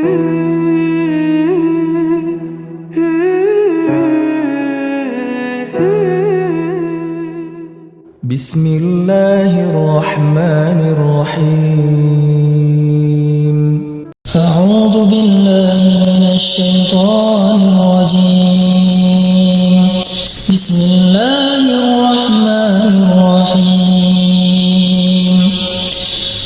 Bismillahirrahmanirrahim. A'udzu billahi minasy syaithanir rajim. Bismillahirrahmanirrahim.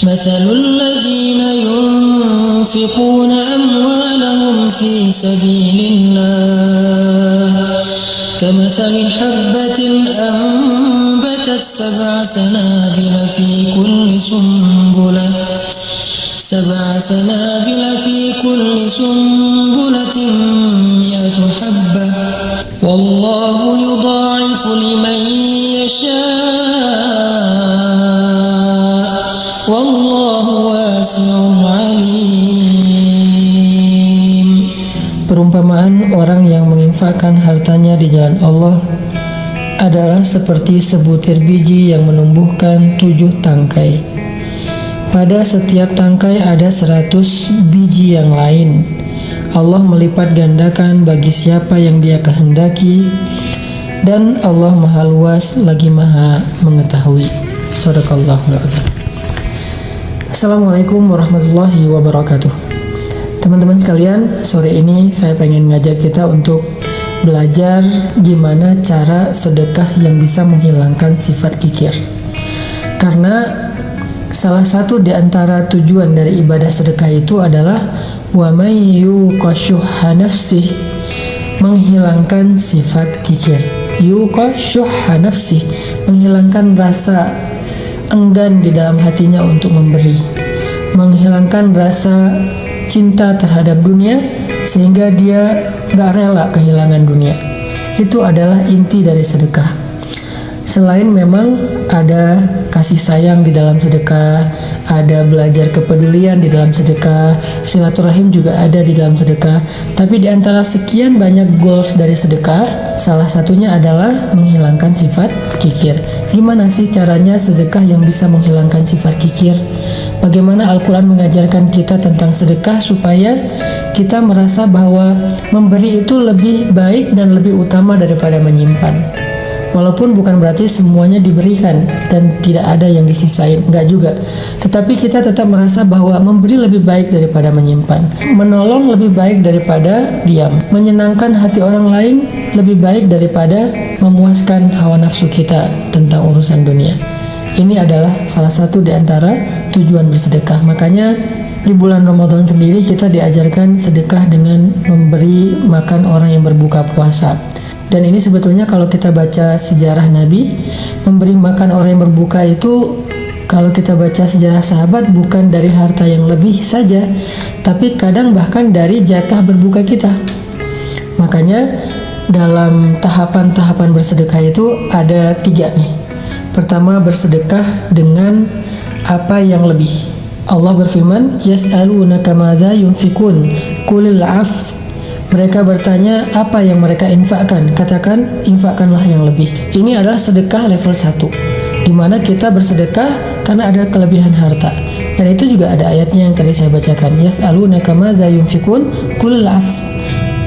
Mathalul ladzina yunfiquna amwalahum fi sabilillah kamathali habbatin anbatat sab'a sanabila fi kulli sumbulatin mi'atu habbah wallahu yudha'ifu liman yasha' wallahu wasi'un 'alim. Perumpamaan orang yang menginfakkan hartanya di jalan Allah adalah seperti sebutir biji yang menumbuhkan 7 tangkai. Pada setiap tangkai ada 100 biji yang lain. Allah melipat gandakan bagi siapa yang Dia kehendaki, dan Allah Maha Luas lagi Maha Mengetahui. Shadaqallahul adzim. Assalamualaikum warahmatullahi wabarakatuh. Teman-teman sekalian, sore ini saya pengen ngajak kita untuk belajar gimana cara sedekah yang bisa menghilangkan sifat kikir. Karena salah satu di antara tujuan dari ibadah sedekah itu adalah wa may yuqashuhha nafsih, menghilangkan sifat kikir. Yuqashuhha nafsih, menghilangkan rasa enggan di dalam hatinya untuk memberi, menghilangkan rasa cinta terhadap dunia sehingga dia gak rela kehilangan dunia. Itu adalah inti dari sedekah. Selain memang ada kasih sayang di dalam sedekah, ada belajar kepedulian di dalam sedekah, silaturahim juga ada di dalam sedekah. Tapi di antara sekian banyak goals dari sedekah, salah satunya adalah menghilangkan sifat kikir. Gimana sih caranya sedekah yang bisa menghilangkan sifat kikir? Bagaimana Al-Quran mengajarkan kita tentang sedekah supaya kita merasa bahwa memberi itu lebih baik dan lebih utama daripada menyimpan. Walaupun bukan berarti semuanya diberikan dan tidak ada yang disisain, enggak juga. Tetapi kita tetap merasa bahwa memberi lebih baik daripada menyimpan, menolong lebih baik daripada diam, menyenangkan hati orang lain lebih baik daripada memuaskan hawa nafsu kita tentang urusan dunia. Ini adalah salah satu di antara tujuan bersedekah. Makanya di bulan Ramadan sendiri kita diajarkan sedekah dengan memberi makan orang yang berbuka puasa. Dan ini sebetulnya kalau kita baca sejarah Nabi, memberi makan orang yang berbuka itu, kalau kita baca sejarah sahabat, bukan dari harta yang lebih saja, tapi kadang bahkan dari jatah berbuka kita. Makanya dalam tahapan-tahapan bersedekah itu ada 3 nih. Pertama, bersedekah dengan apa yang lebih. Allah berfirman, yas'alunaka madza yunfikun qulil 'af. Mereka bertanya apa yang mereka infakkan, katakan infakkanlah yang lebih. Ini adalah sedekah level 1, di mana kita bersedekah karena ada kelebihan harta. Dan itu juga ada ayatnya yang tadi saya bacakan, yas'alunaka madza yunfikun qulil 'af.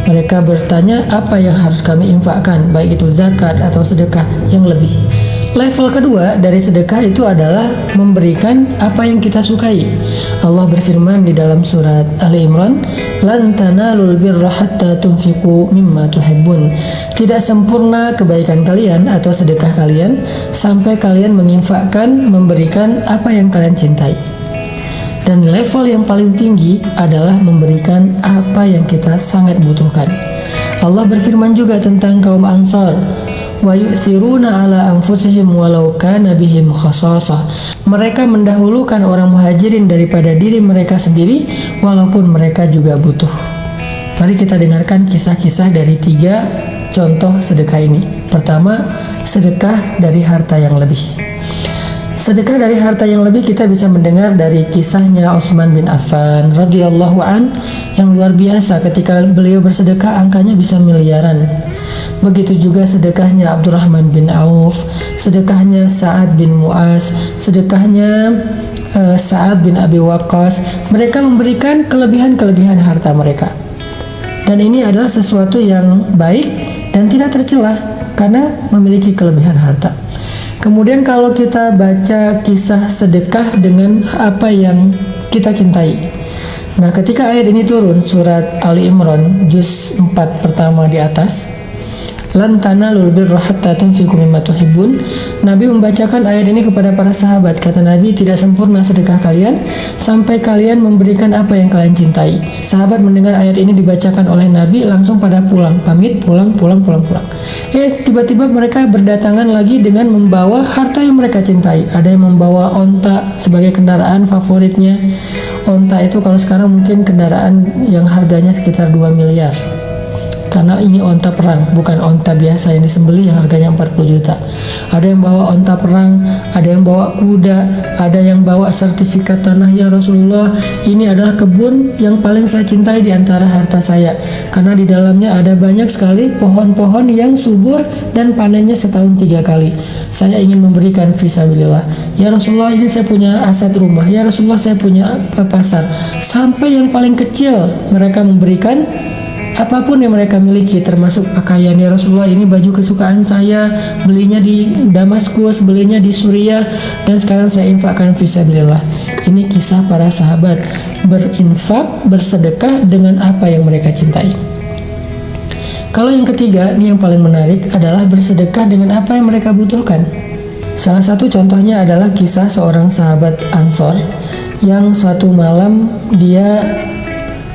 Mereka bertanya apa yang harus kami infakkan, baik itu zakat atau sedekah yang lebih. Level kedua dari sedekah itu adalah memberikan apa yang kita sukai. Allah berfirman di dalam surat Ali Imran, "Lan tanalul birra hatta tunfiqu mimma tuhibbun." Tidak sempurna kebaikan kalian atau sedekah kalian sampai kalian menginfakkan, memberikan apa yang kalian cintai. Dan level yang paling tinggi adalah memberikan apa yang kita sangat butuhkan. Allah berfirman juga tentang kaum Ansar, wa yu'thiruna ala anfusihim walau kana bihim khasasah. Mereka mendahulukan orang muhajirin daripada diri mereka sendiri walaupun mereka juga butuh. Mari kita dengarkan kisah-kisah dari 3 contoh sedekah ini. Pertama, sedekah dari harta yang lebih. Sedekah dari harta yang lebih kita bisa mendengar dari kisahnya Utsman bin Affan radhiyallahu an yang luar biasa. Ketika beliau bersedekah angkanya bisa miliaran. Begitu juga sedekahnya Abdurrahman bin Auf, sedekahnya Sa'ad bin Mu'az, sedekahnya Sa'ad bin Abi Waqqas, mereka memberikan kelebihan-kelebihan harta mereka. Dan ini adalah sesuatu yang baik dan tidak tercela karena memiliki kelebihan harta. Kemudian kalau kita baca kisah sedekah dengan apa yang kita cintai. Nah, ketika ayat ini turun, surat Ali Imran juz 4 pertama di atas, lan tanalul birra hatta tunfiqu mimma tuhibbun. Nabi membacakan ayat ini kepada para sahabat. Kata Nabi, tidak sempurna sedekah kalian sampai kalian memberikan apa yang kalian cintai. Sahabat mendengar ayat ini dibacakan oleh Nabi, langsung pada pulang, pamit, pulang. Tiba-tiba mereka berdatangan lagi dengan membawa harta yang mereka cintai. Ada yang membawa onta sebagai kendaraan favoritnya. Onta itu kalau sekarang mungkin kendaraan yang harganya sekitar 2 miliar. Karena ini onta perang, bukan onta biasa yang disembelih yang harganya 40 juta. Ada yang bawa onta perang, ada yang bawa kuda, ada yang bawa sertifikat tanah. Ya Rasulullah, ini adalah kebun yang paling saya cintai di antara harta saya, karena di dalamnya ada banyak sekali pohon-pohon yang subur dan panennya setahun 3 kali. Saya ingin memberikan fisabilillah. Ya Rasulullah, ini saya punya aset rumah. Ya Rasulullah, saya punya pasar. Sampai yang paling kecil mereka memberikan apapun yang mereka miliki, termasuk pakaian. Ya Rasulullah, ini baju kesukaan saya, belinya di Damaskus, belinya di Suriah, dan sekarang saya infakkan fisabilillah. Ini kisah para sahabat berinfak, bersedekah dengan apa yang mereka cintai. Kalau yang ketiga, ini yang paling menarik, adalah bersedekah dengan apa yang mereka butuhkan. Salah satu contohnya adalah kisah seorang sahabat Ansor yang suatu malam dia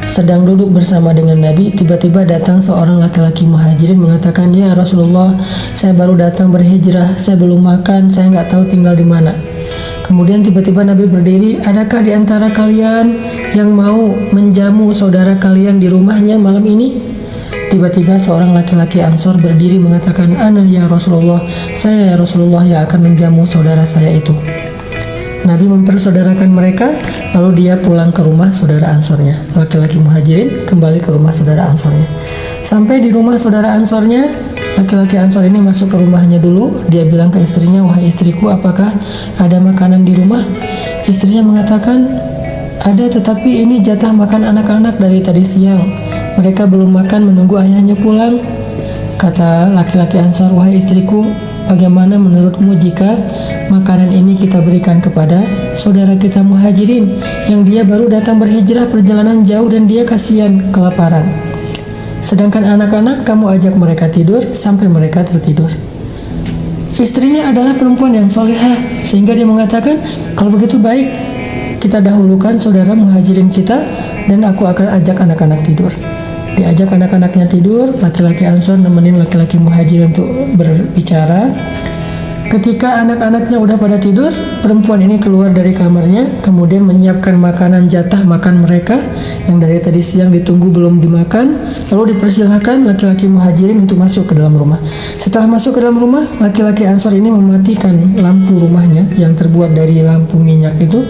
sedang duduk bersama dengan Nabi. Tiba-tiba datang seorang laki-laki muhajirin mengatakan, ya Rasulullah, saya baru datang berhijrah, saya belum makan, saya nggak tahu tinggal di mana. Kemudian tiba-tiba Nabi berdiri, adakah di antara kalian yang mau menjamu saudara kalian di rumahnya malam ini? Tiba-tiba seorang laki-laki Ansor berdiri mengatakan, ana ya Rasulullah, saya ya Rasulullah yang akan menjamu saudara saya itu. Nabi mempersaudarakan mereka, lalu dia pulang ke rumah saudara Ansornya. Laki-laki muhajirin kembali ke rumah saudara Ansornya. Sampai di rumah saudara Ansornya, laki-laki Ansor ini masuk ke rumahnya dulu. Dia bilang ke istrinya, wahai istriku, apakah ada makanan di rumah? Istrinya mengatakan, ada, tetapi ini jatah makan anak-anak dari tadi siang. Mereka belum makan menunggu ayahnya pulang. Kata laki-laki Ansor, wahai istriku, bagaimana menurutmu jika makanan ini kita berikan kepada saudara kita muhajirin yang dia baru datang berhijrah perjalanan jauh dan dia kasihan kelaparan. Sedangkan anak-anak kamu ajak mereka tidur sampai mereka tertidur. Istrinya adalah perempuan yang solehah, sehingga dia mengatakan, kalau begitu baik, kita dahulukan saudara muhajirin kita dan aku akan ajak anak-anak tidur. Diajak anak-anaknya tidur, laki-laki Ansor nemenin laki-laki muhajir untuk berbicara. Ketika anak-anaknya udah pada tidur, perempuan ini keluar dari kamarnya, kemudian menyiapkan makanan jatah makan mereka yang dari tadi siang ditunggu belum dimakan. Lalu dipersilahkan laki-laki muhajirin untuk masuk ke dalam rumah. Setelah masuk ke dalam rumah, laki-laki Ansor ini mematikan lampu rumahnya yang terbuat dari lampu minyak itu,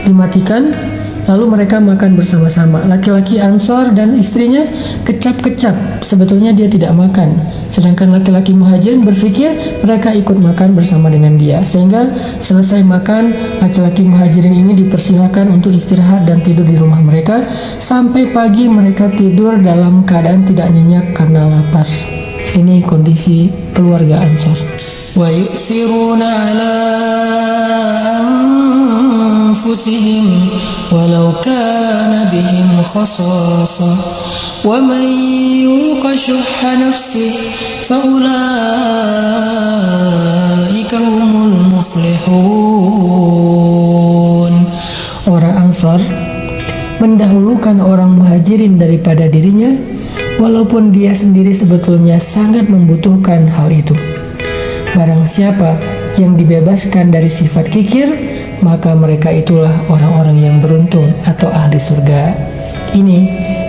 dimatikan. Lalu mereka makan bersama-sama. Laki-laki Ansor dan istrinya kecap-kecap. Sebetulnya dia tidak makan. Sedangkan laki-laki muhajirin berpikir mereka ikut makan bersama dengan dia. Sehingga selesai makan, laki-laki muhajirin ini dipersilakan untuk istirahat dan tidur di rumah mereka. Sampai pagi mereka tidur dalam keadaan tidak nyenyak karena lapar. Ini kondisi keluarga Ansor. Wa yu'siruna ala أنفسهم ولو كان بهم خصاصة ومن يوق شح نفسه فأولئك هم المفلحون. Orang Ansor mendahulukan orang muhajirin daripada dirinya, walaupun dia sendiri sebetulnya sangat membutuhkan hal itu. Barang siapa yang dibebaskan dari sifat kikir, maka mereka itulah orang-orang yang beruntung atau ahli surga. Ini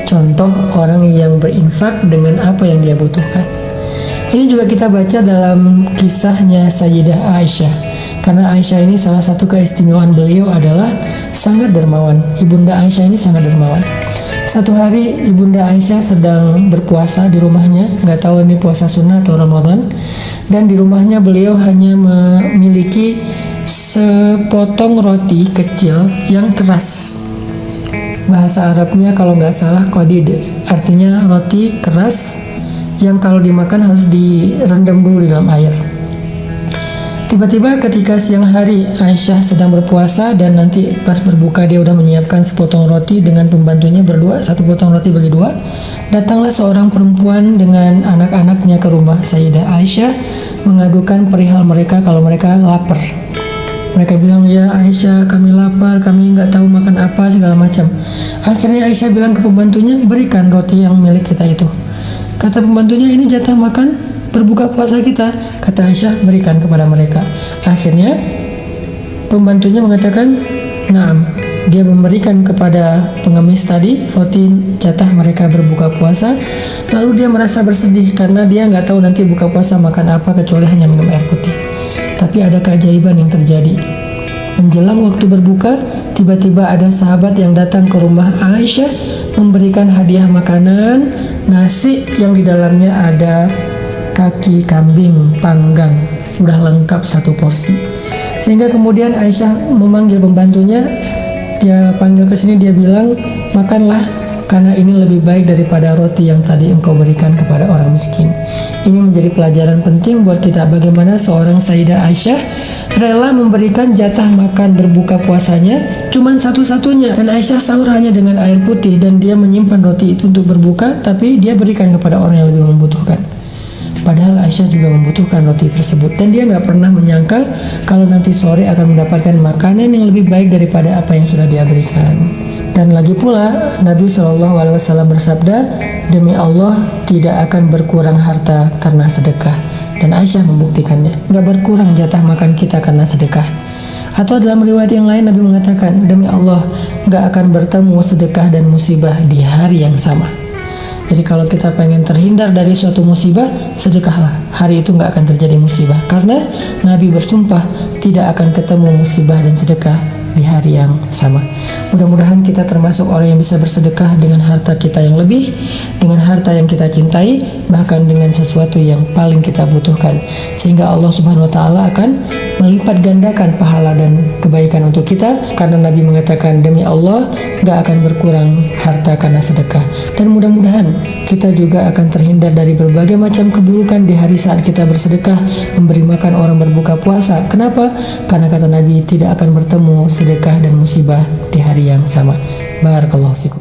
contoh orang yang berinfak dengan apa yang dia butuhkan. Ini juga kita baca dalam kisahnya Sayyidah Aisyah. Karena Aisyah ini salah satu keistimewaan beliau adalah sangat dermawan. Ibunda Aisyah ini sangat dermawan. Satu hari Ibunda Aisyah sedang berpuasa di rumahnya, nggak tahu ini puasa sunnah atau Ramadan, dan di rumahnya beliau hanya memiliki sepotong roti kecil yang keras. Bahasa Arabnya kalau nggak salah qadid, artinya roti keras yang kalau dimakan harus direndam dulu di dalam air. Tiba-tiba ketika siang hari Aisyah sedang berpuasa dan nanti pas berbuka dia udah menyiapkan sepotong roti dengan pembantunya berdua, satu potong roti bagi dua. Datanglah seorang perempuan dengan anak-anaknya ke rumah Sayyidah Aisyah mengadukan perihal mereka kalau mereka lapar. Mereka bilang, ya Aisyah kami lapar, kami nggak tahu makan apa segala macam. Akhirnya Aisyah bilang ke pembantunya, berikan roti yang milik kita itu. Kata pembantunya, ini jatah makan berbuka puasa kita. Kata Aisyah, berikan kepada mereka. Akhirnya pembantunya mengatakan, naam, dia memberikan kepada pengemis tadi roti jatah mereka berbuka puasa. Lalu dia merasa bersedih karena dia nggak tahu nanti buka puasa makan apa kecuali hanya minum air putih. Tapi ada keajaiban yang terjadi. Menjelang waktu berbuka, tiba-tiba ada sahabat yang datang ke rumah Aisyah memberikan hadiah makanan, nasi yang di dalamnya ada kaki kambing panggang, udah lengkap satu porsi. Sehingga kemudian Aisyah memanggil pembantunya, dia panggil ke sini, dia bilang, makanlah karena ini lebih baik daripada roti yang tadi engkau berikan kepada orang miskin. Ini menjadi pelajaran penting buat kita bagaimana seorang Sayyidah Aisyah rela memberikan jatah makan berbuka puasanya cuman satu-satunya, dan Aisyah sahur hanya dengan air putih dan dia menyimpan roti itu untuk berbuka, tapi dia berikan kepada orang yang lebih membutuhkan. Padahal Aisyah juga membutuhkan roti tersebut dan dia nggak pernah menyangka kalau nanti sore akan mendapatkan makanan yang lebih baik daripada apa yang sudah dia berikan. Dan lagi pula Nabi SAW bersabda, demi Allah tidak akan berkurang harta karena sedekah. Dan Aisyah membuktikannya, nggak berkurang jatah makan kita karena sedekah. Atau dalam riwayat yang lain Nabi mengatakan, demi Allah nggak akan bertemu sedekah dan musibah di hari yang sama. Jadi kalau kita pengen terhindar dari suatu musibah, sedekahlah. Hari itu nggak akan terjadi musibah. Karena Nabi bersumpah tidak akan ketemu musibah dan sedekah di hari yang sama. Mudah-mudahan kita termasuk orang yang bisa bersedekah dengan harta kita yang lebih, dengan harta yang kita cintai, bahkan dengan sesuatu yang paling kita butuhkan. Sehingga Allah Subhanahu wa Ta'ala akan melipat gandakan pahala dan kebaikan untuk kita, karena Nabi mengatakan demi Allah gak akan berkurang harta karena sedekah. Dan mudah-mudahan kita juga akan terhindar dari berbagai macam keburukan di hari saat kita bersedekah, memberi makan orang berbuka puasa. Kenapa? Karena kata Nabi tidak akan bertemu sedekah dan musibah di hari yang sama. Barakallahu fikum.